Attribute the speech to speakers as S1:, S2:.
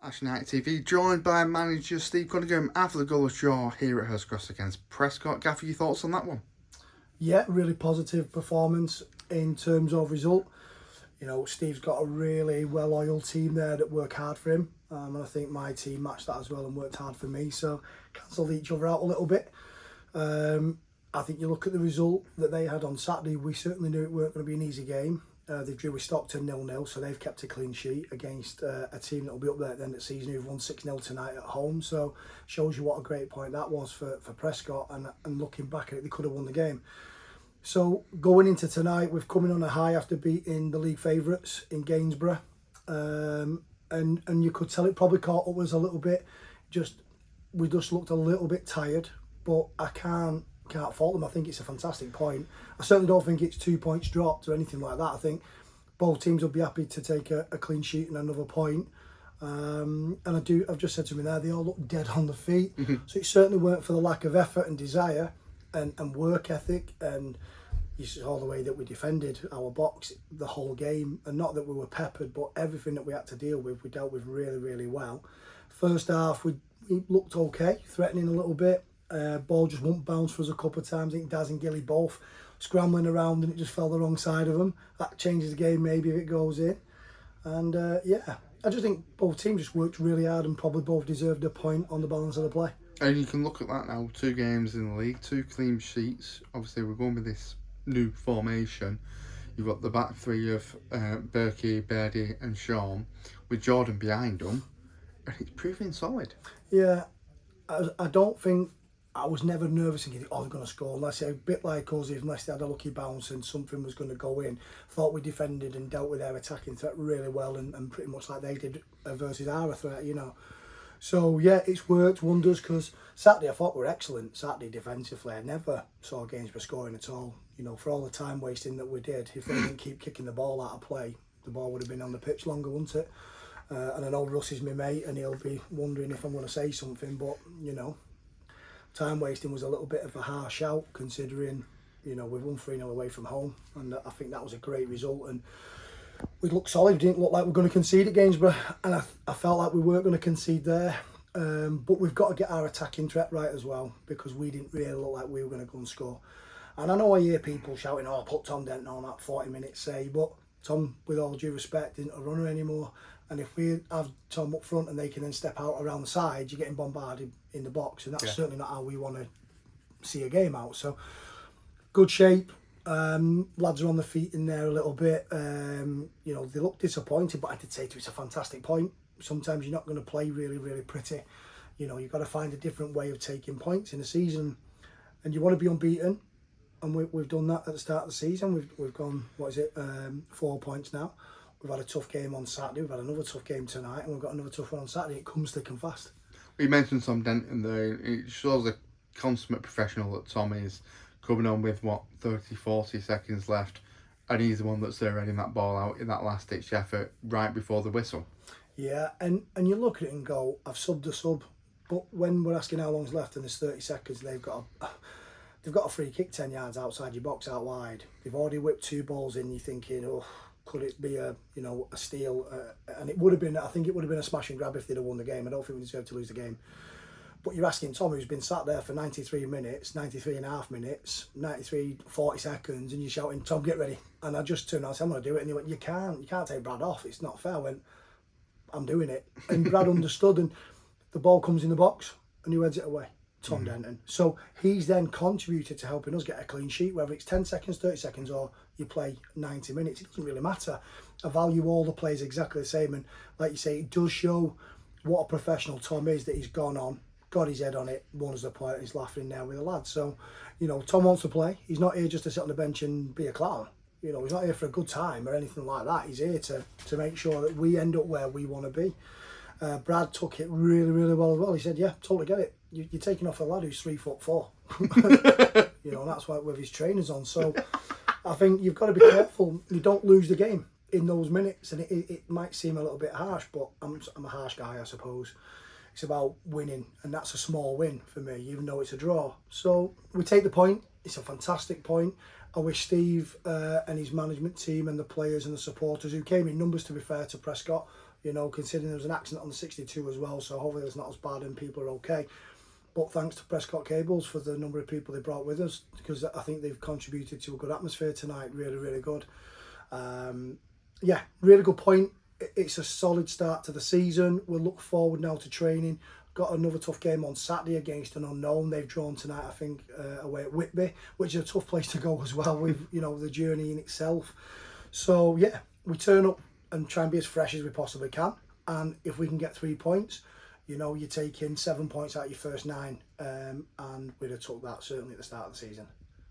S1: Ashton TV, joined by manager Steve Cunningham after the goalless draw here at Hurstcross against Prescot. Gaffer, your thoughts on that one?
S2: Yeah, really positive performance in terms of result. You know, Steve's got a really well-oiled team there that work hard for him. And I think my team matched that as well and worked hard for me. So cancelled each other out a little bit. I think you look at the result that they had on Saturday, we certainly knew it weren't going to be an easy game. They drew with Stockton 0-0, so they've kept a clean sheet against a team that will be up there at the end of the season who've won 6-0 tonight at home. So shows you what a great point that was for Prescot, and looking back at it, they could have won the game. So going into tonight, we've coming on a high after beating the league favourites in Gainsborough. And you could tell it probably caught up us a little bit. We just looked a little bit tired, but I can't fault them. I think it's a fantastic point. I certainly don't think it's 2 points dropped or anything like that. I think both teams will be happy to take a clean sheet and another point. And I've just said to them there, they all look dead on the feet. So it certainly weren't for the lack of effort and desire and work ethic, and you saw the way that we defended our box the whole game, and not that we were peppered, but everything that we had to deal with, we dealt with really, really well. First half, we looked okay, threatening a little bit. Ball just won't bounce for us a couple of times. I think Daz and Gilly both scrambling around and it just fell the wrong side of them. That changes the game maybe if it goes in. And I just think both teams just worked really hard and probably both deserved a point on the balance of the play.
S1: And you can look at that now, 2 games in the league, 2 clean sheets. Obviously we're going with this new formation. You've got the back three of Berkey, Birdie and Sean with Jordan behind them, and it's proving solid.
S2: Yeah, I don't think I was never nervous thinking, they're going to score. Unless a bit like us, unless they had a lucky bounce and something was going to go in. Thought we defended and dealt with their attacking threat really well, and pretty much like they did versus our threat, you know. So yeah, it's worked wonders, because Saturday I thought we were excellent. Saturday defensively, I never saw Gainsborough scoring at all. You know, for all the time wasting that we did, if they didn't keep kicking the ball out of play, the ball would have been on the pitch longer, wouldn't it? And I know Russ is my mate, and he'll be wondering if I'm going to say something, but you know, time wasting was a little bit of a harsh out, considering, you know, we've won 3-0 away from home, and I think that was a great result. And we looked solid. We didn't look like we were going to concede at Gainsborough, and I felt like we weren't going to concede there. But we've got to get our attacking threat right as well, because we didn't really look like we were going to go and score. And I know I hear people shouting, "Oh, put Tom Denton on that 40-minute say," but Tom, with all due respect, isn't a runner anymore. And if we have Tom up front and they can then step out around the side, you're getting bombarded in the box, and that's certainly not how we want to see a game out. So, good shape. Lads are on the feet in there a little bit. You know, they look disappointed, but I did say to it's a fantastic point. Sometimes you're not going to play really, really pretty. You know, you've got to find a different way of taking points in a season, and you want to be unbeaten. And we've done that at the start of the season. We've gone, 4 points now. We've had a tough game on Saturday. We've had another tough game tonight, and we've got another tough one on Saturday. It comes thick and fast.
S1: We mentioned Tom Denton there. It shows the consummate professional that Tom is, coming on with 30-40 seconds left, and he's the one that's there reading that ball out in that last ditch effort right before the whistle.
S2: Yeah, and you look at it and go, I've subbed a sub, but when we're asking how long's left and there's 30 seconds, they've got a free kick 10 yards outside your box out wide. They've already whipped 2 balls in. You're thinking, oh, could it be a steal? And it would have been. I think it would have been a smash and grab if they'd have won the game. I don't think we deserve to lose the game. But you're asking Tom, who's been sat there for 93 minutes, 93 and a half minutes, 40 seconds, and you're shouting, "Tom, get ready." And I just turned around and said, "I'm going to do it." And he went, you can't take Brad off. It's not fair." I went, "I'm doing it." And Brad understood, and the ball comes in the box, and who heads it away? Tom Denton. So he's then contributed to helping us get a clean sheet, whether it's 10 seconds, 30 seconds, or you play 90 minutes. It doesn't really matter. I value all the plays exactly the same, and like you say, it does show what a professional Tom is, that he's gone on, got his head on it, won us the point, and he's laughing now with the lads. So, you know, Tom wants to play. He's not here just to sit on the bench and be a clown. You know, he's not here for a good time or anything like that. He's here to make sure that we end up where we want to be. Brad took it really, really well as well. He said, "Yeah, totally get it. You're taking off a lad who's 3'4". You know, that's why with his trainers on. So I think you've got to be careful. You don't lose the game in those minutes, and it might seem a little bit harsh, but I'm a harsh guy, I suppose. It's about winning, and that's a small win for me, even though it's a draw. So we take the point. It's a fantastic point. I wish Steve and his management team and the players and the supporters, who came in numbers, to be fair to Prescot, you know, considering there was an accident on the 62 as well, so hopefully it's not as bad and people are okay. But thanks to Prescot Cables for the number of people they brought with us, because I think they've contributed to a good atmosphere tonight. Really, really good. Yeah, really good point. It's a solid start to the season. We'll look forward now to training. Got another tough game on Saturday against an unknown. They've drawn tonight, I think, away at Whitby, which is a tough place to go as well with, you know, the journey in itself. So, yeah, we turn up and try and be as fresh as we possibly can. And if we can get 3 points, you know, you're taking 7 points out of your first 9, and we'd have took that certainly at the start of the season.